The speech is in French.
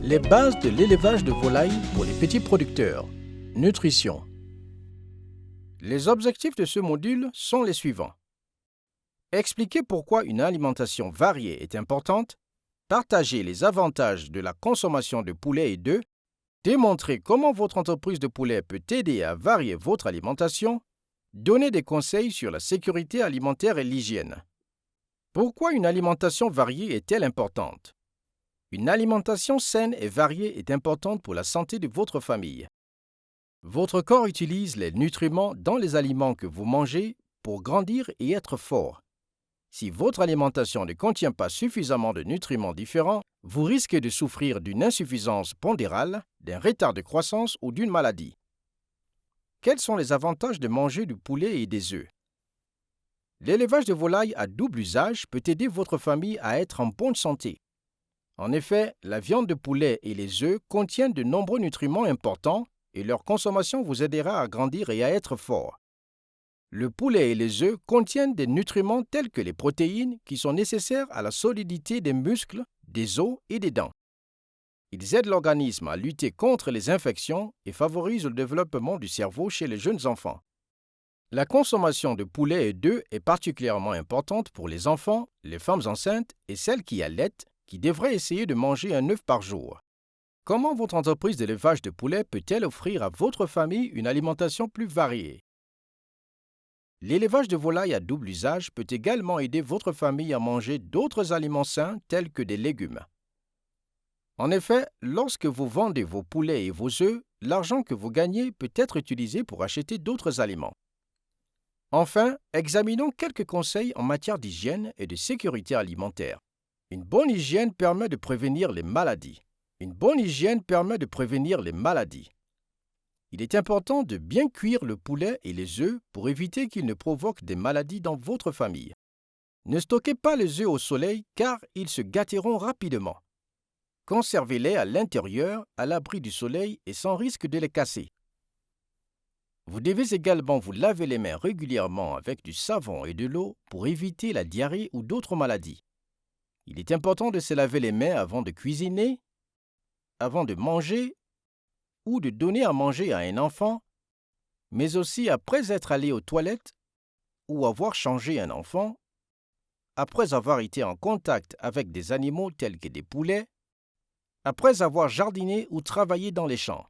Les bases de l'élevage de volailles pour les petits producteurs. Nutrition. Les objectifs de ce module sont les suivants. Expliquer pourquoi une alimentation variée est importante, partager les avantages de la consommation de poulet et d'œufs, démontrer comment votre entreprise de poulet peut aider à varier votre alimentation, donner des conseils sur la sécurité alimentaire et l'hygiène. Pourquoi une alimentation variée est-elle importante? Une alimentation saine et variée est importante pour la santé de votre famille. Votre corps utilise les nutriments dans les aliments que vous mangez pour grandir et être fort. Si votre alimentation ne contient pas suffisamment de nutriments différents, vous risquez de souffrir d'une insuffisance pondérale, d'un retard de croissance ou d'une maladie. Quels sont les avantages de manger du poulet et des œufs? L'élevage de volailles à double usage peut aider votre famille à être en bonne santé. En effet, la viande de poulet et les œufs contiennent de nombreux nutriments importants et leur consommation vous aidera à grandir et à être fort. Le poulet et les œufs contiennent des nutriments tels que les protéines qui sont nécessaires à la solidité des muscles, des os et des dents. Ils aident l'organisme à lutter contre les infections et favorisent le développement du cerveau chez les jeunes enfants. La consommation de poulet et d'œufs est particulièrement importante pour les enfants, les femmes enceintes et celles qui allaitent, qui devraient essayer de manger un œuf par jour. Comment votre entreprise d'élevage de poulet peut-elle offrir à votre famille une alimentation plus variée? L'élevage de volailles à double usage peut également aider votre famille à manger d'autres aliments sains tels que des légumes. En effet, lorsque vous vendez vos poulets et vos œufs, l'argent que vous gagnez peut être utilisé pour acheter d'autres aliments. Enfin, examinons quelques conseils en matière d'hygiène et de sécurité alimentaire. Une bonne hygiène permet de prévenir les maladies. Il est important de bien cuire le poulet et les œufs pour éviter qu'ils ne provoquent des maladies dans votre famille. Ne stockez pas les œufs au soleil car ils se gâteront rapidement. Conservez-les à l'intérieur, à l'abri du soleil et sans risque de les casser. Vous devez également vous laver les mains régulièrement avec du savon et de l'eau pour éviter la diarrhée ou d'autres maladies. Il est important de se laver les mains avant de cuisiner, avant de manger ou de donner à manger à un enfant, mais aussi après être allé aux toilettes ou avoir changé un enfant, après avoir été en contact avec des animaux tels que des poulets, après avoir jardiné ou travaillé dans les champs.